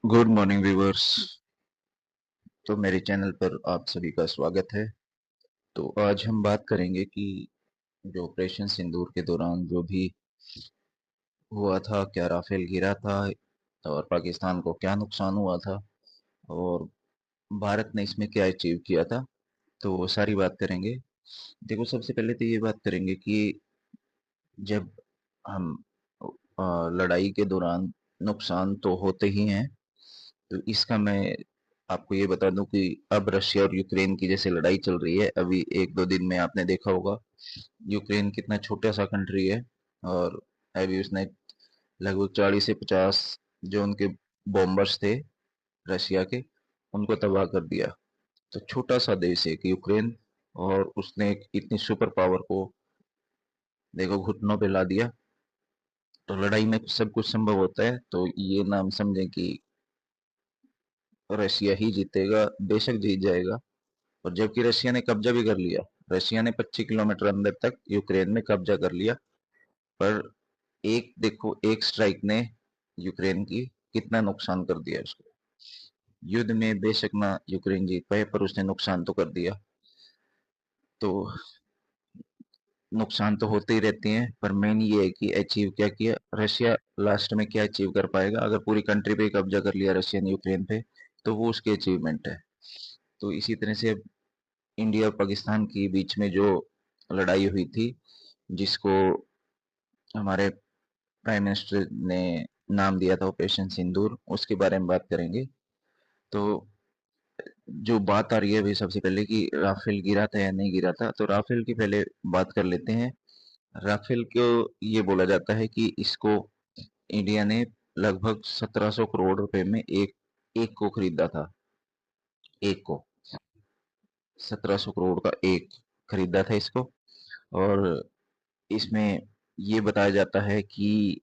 Good morning viewers. तो मेरे channel पर आप सभी का स्वागत है। तो आज हम बात करेंगे कि जो ऑपरेशन सिंदूर के दौरान जो भी हुआ था, क्या राफेल गिरा था और पाकिस्तान को क्या नुकसान हुआ था और भारत ने इसमें क्या अचीव किया था, तो वो सारी बात करेंगे। देखो, सबसे पहले तो ये बात करेंगे कि जब हम लड़ाई के दौरान नुकसान तो होते ही हैं। तो इसका मैं आपको ये बता दूं कि अब रशिया और यूक्रेन की जैसे लड़ाई चल रही है, अभी एक दो दिन में आपने देखा होगा यूक्रेन कितना छोटा सा कंट्री है और अभी उसने लगभग 40 से 50 जो उनके बॉम्बर्स थे रशिया के, उनको तबाह कर दिया। तो छोटा सा देश है कि यूक्रेन, और उसने इतनी सुपर पावर को देखो घुटनों पे ला दिया। तो लड़ाई में सब कुछ संभव होता है, तो ये ना हम समझें कि रशिया ही जीतेगा, बेशक जीत जाएगा। और जबकि रशिया ने कब्जा भी कर लिया, रशिया ने 25 किलोमीटर अंदर तक यूक्रेन में कब्जा कर लिया। पर एक देखो, एक स्ट्राइक ने यूक्रेन की कितना नुकसान कर दिया उसको। युद्ध में बेशक ना यूक्रेन जीत पाए, पर उसने नुकसान तो कर दिया। तो नुकसान तो होते ही रहते हैं, पर मेन ये है कि अचीव क्या किया रशिया, लास्ट में क्या अचीव कर पाएगा। अगर पूरी कंट्री पे कब्जा कर लिया रशिया ने यूक्रेन पे, तो वो उसकी अचीवमेंट है। तो इसी तरह से अब इंडिया और पाकिस्तान के बीच में जो लड़ाई हुई थी, जिसको हमारे प्राइम मिनिस्टर ने नाम दिया था ऑपरेशन सिंदूर, उसके बारे में बात करेंगे। तो जो बात आ रही है अभी सबसे पहले कि राफेल गिरा था या नहीं गिरा था, तो राफेल की पहले बात कर लेते हैं। राफेल को ये बोला जाता है कि इसको इंडिया ने लगभग 1700 करोड़ रुपए में एक एक को खरीदा था। एक को 1700 करोड़ का एक खरीदा था इसको। और इसमें ये बताया जाता है कि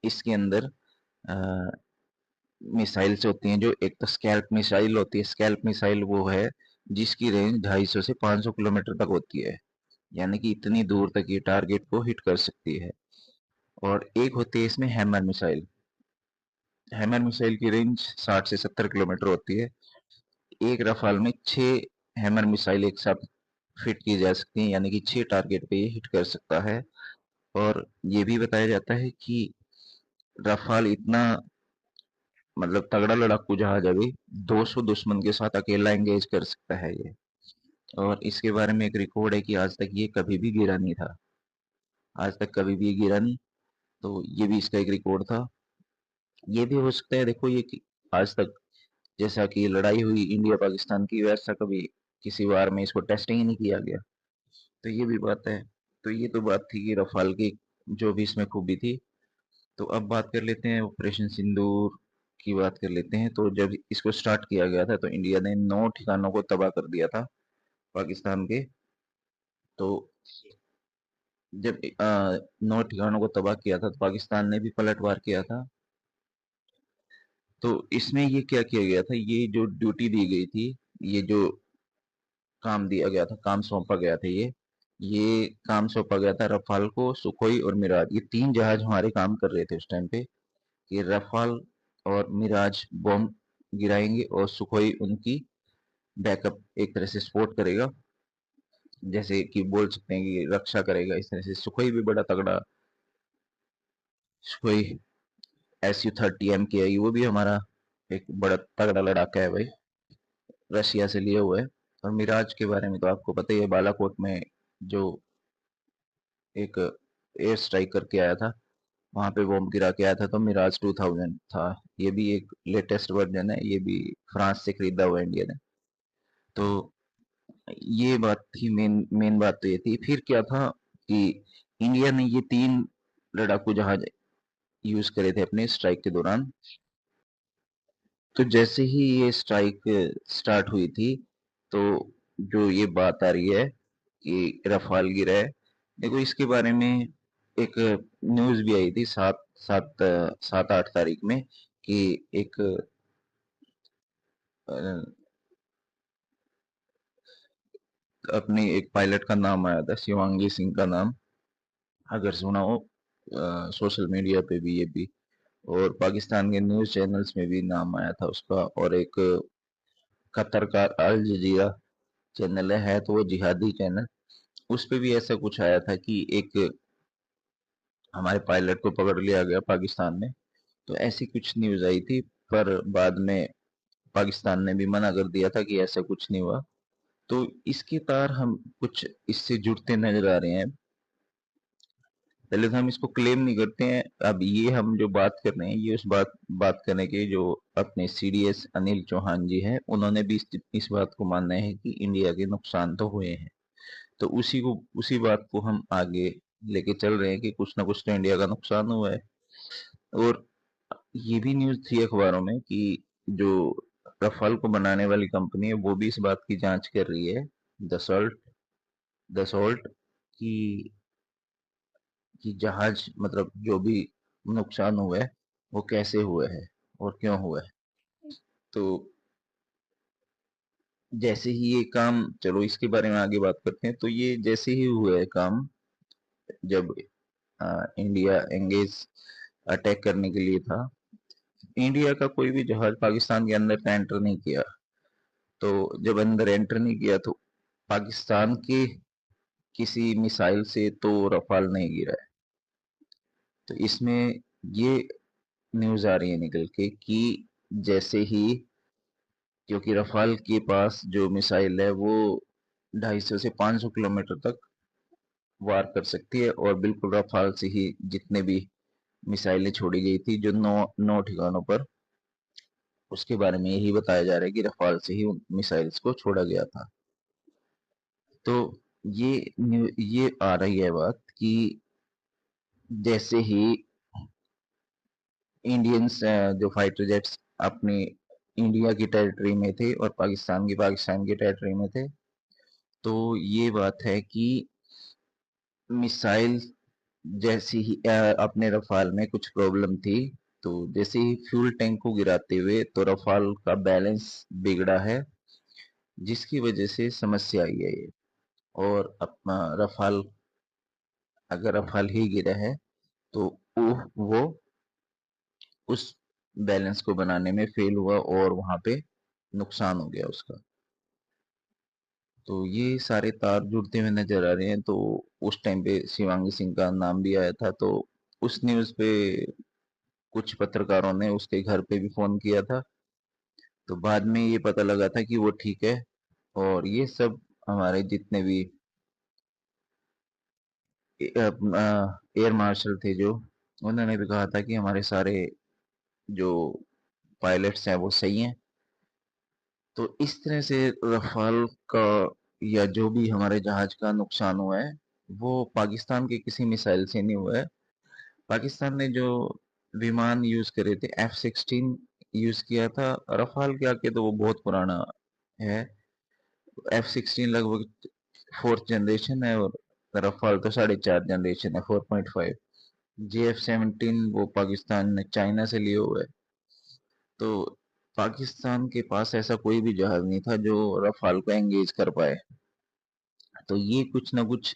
इसके अंदर मिसाइल्स होती हैं। जो एक तो स्कैल्प मिसाइल होती है, स्कैल्प मिसाइल वो है जिसकी रेंज 250 से 500 किलोमीटर तक होती है, यानी कि इतनी दूर तक ये टारगेट को हिट कर सकती है। और एक होती है इसमें हैमर मिसाइल। हैमर मिसाइल की रेंज 60 से 70 किलोमीटर होती है। एक रफाल में 6 हैमर मिसाइल एक साथ फिट की जा सकती हैं, यानी कि 6 टारगेट पे ये हिट कर सकता है। और ये भी बताया जाता है कि रफाल इतना मतलब तगड़ा लड़ाकू जहाज अभी 200 दुश्मन के साथ अकेला एंगेज कर सकता है ये। और इसके बारे में एक रिकॉर्ड है कि आज तक ये कभी भी गिरा नहीं था, आज तक कभी भी ये गिरा नहीं। तो ये भी इसका एक रिकॉर्ड था। ये भी हो सकता है, देखो ये कि आज तक जैसा कि लड़ाई हुई इंडिया पाकिस्तान की, वैसा कभी किसी वार में इसको टेस्टिंग ही नहीं किया गया। तो ये भी बात है। तो ये तो बात थी कि रफाल की जो भी इसमें खूबी थी। तो अब बात कर लेते हैं ऑपरेशन सिंदूर की बात कर लेते हैं। तो जब इसको स्टार्ट किया गया था, तो इंडिया ने 9 ठिकानों को तबाह कर दिया था पाकिस्तान के। तो जब 9 ठिकानों को तबाह किया था, तो पाकिस्तान ने भी पलटवार किया था। तो इसमें ये क्या किया गया था, ये जो ड्यूटी दी गई थी, ये जो काम दिया गया था, काम सौंपा गया था, ये काम सौंपा गया था रफाल को, सुखोई और मिराज। ये तीन जहाज हमारे काम कर रहे थे उस टाइम पे कि रफाल और मिराज बॉम्ब गिराएंगे और सुखोई उनकी बैकअप एक तरह से सपोर्ट करेगा, जैसे कि बोल सकते हैं कि रक्षा करेगा। इस तरह से सुखोई भी बड़ा तगड़ा, सुखोई SU-30M की है, वो भी हमारा एक बड़ा तगड़ा लड़ाका है भाई, रशिया से लिया हुआ है। और मिराज के बारे में तो आपको पता ही है, बालाकोट में जो एक एयर स्ट्राइक करके आया था, वहां पे बॉम्ब गिरा के आया था। तो मिराज 2000 था, ये भी एक लेटेस्ट वर्जन है, ये भी फ्रांस से खरीदा हुआ है इंडिया ने। तो ये बात थी, मेन मेन बात तो ये थी। फिर क्या था कि इंडिया ने ये तीन लड़ाकू जहाज यूज करे थे अपने स्ट्राइक के दौरान। तो जैसे ही ये स्ट्राइक स्टार्ट हुई थी, तो जो ये बात आ रही है कि रफाल गिरा है, देखो इसके बारे में एक न्यूज भी आई थी 7-8 तारीख में कि एक अ, अपनी एक पायलट का नाम आया था, शिवांगी सिंह का नाम, अगर सुना हो सोशल मीडिया पे भी ये भी। और पाकिस्तान के न्यूज़ चैनल्स में भी नाम आया था उसका। और एक कतर का अल जजीरा चैनल है तो वो जिहादी चैनल, उस पे भी ऐसा कुछ आया था कि एक हमारे पायलट को पकड़ लिया गया पाकिस्तान में। तो ऐसी कुछ न्यूज़ आई थी, पर बाद में पाकिस्तान ने भी मना कर दिया था कि ऐसा कुछ नहीं हुआ। तो इसके तार हम कुछ इससे जुड़ते नजर आ रहे हैं। पहले तो हम इसको क्लेम नहीं करते हैं, अब ये हम जो बात कर रहे हैं ये उस बात करने के जो अपने सीडीएस अनिल चौहान जी हैं, उन्होंने भी इस बात को मानना है कि इंडिया के नुकसान तो हुए हैं। तो उसी बात को हम आगे लेके चल रहे हैं कि कुछ ना कुछ तो इंडिया का नुकसान हुआ है। और ये भी न्यूज़ थी अखबारों में कि जो रफाल को बनाने वाली कंपनी है वो भी इस बात की जांच कर रही है, दसॉल्ट दसॉल्ट की कि जहाज मतलब जो भी नुकसान हुआ है वो कैसे हुआ है और क्यों हुआ है। तो जैसे ही ये काम, चलो इसके बारे में आगे बात करते हैं। तो ये जैसे ही हुआ है काम, जब इंडिया एंगेज अटैक करने के लिए था, इंडिया का कोई भी जहाज पाकिस्तान के अंदर का एंटर नहीं किया। तो जब अंदर एंटर नहीं किया तो पाकिस्तान के किसी मिसाइल से तो रफाल नहीं गिरा है। तो इसमें ये न्यूज आ रही है निकल के कि जैसे ही, क्योंकि रफाल के पास जो मिसाइल है वो 250 से 500 किलोमीटर तक वार कर सकती है, और बिल्कुल रफाल से ही जितने भी मिसाइलें छोड़ी गई थी जो नौ नौ ठिकानों पर, उसके बारे में यही बताया जा रहा है कि रफाल से ही उन मिसाइल्स को छोड़ा गया था। तो ये आ रही है बात कि जैसे ही इंडियंस जो फाइटर जेट्स अपनी इंडिया की टेरिटरी में थे और पाकिस्तान की टेरिटरी में थे, तो ये बात है कि मिसाइल जैसी ही अपने रफाल में कुछ प्रॉब्लम थी। तो जैसे ही फ्यूल टैंक को गिराते हुए तो रफाल का बैलेंस बिगड़ा है, जिसकी वजह से समस्या आई है ये। और अपना रफाल, अगर रफाल ही गिरा है तो वो उस बैलेंस को बनाने में फेल हुआ और वहां पे नुकसान हो गया उसका। तो ये सारे तार जुड़ते हुए नजर आ रहे हैं। तो उस टाइम पे शिवांगी सिंह का नाम भी आया था। तो उस न्यूज़ पे कुछ पत्रकारों ने उसके घर पे भी फोन किया था। तो बाद में ये पता लगा था कि वो ठीक है। और ये सब हमारे जितने भी एयर मार्शल थे जो, उन्होंने भी कहा था कि हमारे सारे जो पायलट्स हैं वो सही हैं। तो इस तरह से रफाल का या जो भी हमारे जहाज का नुकसान हुआ है वो पाकिस्तान के किसी मिसाइल से नहीं हुआ है। पाकिस्तान ने जो विमान यूज करे थे F-16 यूज किया था। रफाल के आके तो वो बहुत पुराना है। F-16 लगभग 4th जनरेशन है और रफाल तो 4.5 जनरेशन है, 4.5। JF-17 वो पाकिस्तान ने चाइना से लिया हुआ है। तो पाकिस्तान के पास ऐसा कोई भी जहाज नहीं था जो रफाल को एंगेज कर पाए। तो ये कुछ ना कुछ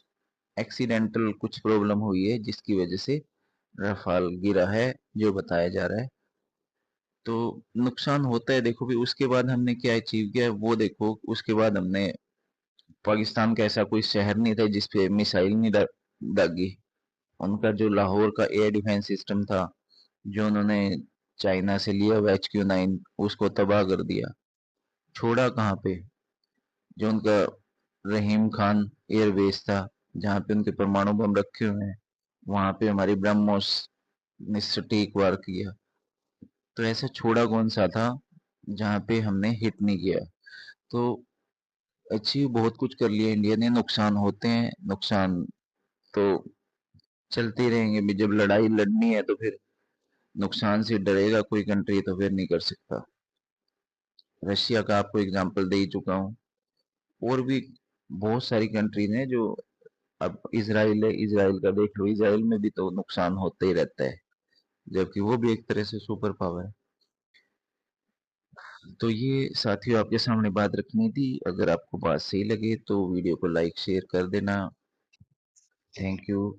एक्सीडेंटल कुछ प्रॉब्लम हुई है जिसकी वजह से रफाल गिरा है, जो बताया जा रहा है। तो नुकसान होता है। देखो भी उसके बाद हमने क्या अचीव किया है वो देखो। उसके बाद हमने, पाकिस्तान का ऐसा कोई शहर नहीं था जिसपे मिसाइल नहीं दागी। उनका जो लाहौर का एयर डिफेंस सिस्टम था, जो उन्होंने चाइना से लिया हुआ HQ9, उसको तबाह कर दिया। छोड़ा कहाँ पे, जो उनका रहीम खान एयरबेस था जहाँ पे उनके परमाणु बम रखे हुए हैं, वहां पे हमारी ब्रह्मोस ने सटीक वार किया। तो ऐसा छोड़ा कौन सा था जहाँ पे हमने हिट नहीं किया। तो अचीव बहुत कुछ कर लिया इंडिया ने। नुकसान होते हैं, नुकसान तो चलते ही रहेंगे भी। जब लड़ाई लड़नी है तो फिर नुकसान से डरेगा कोई कंट्री तो फिर नहीं कर सकता। रशिया का आपको एग्जांपल दे ही चुका हूँ। और भी बहुत सारी कंट्री ने जो, अब इसराइल है, इसराइल का देख लो, इसराइल में भी तो नुकसान होते ही रहता है, जबकि वो भी एक तरह से सुपर पावर है। तो ये साथियों आपके सामने बात रखनी थी। अगर आपको बात सही लगे तो वीडियो को लाइक शेयर कर देना। Thank you.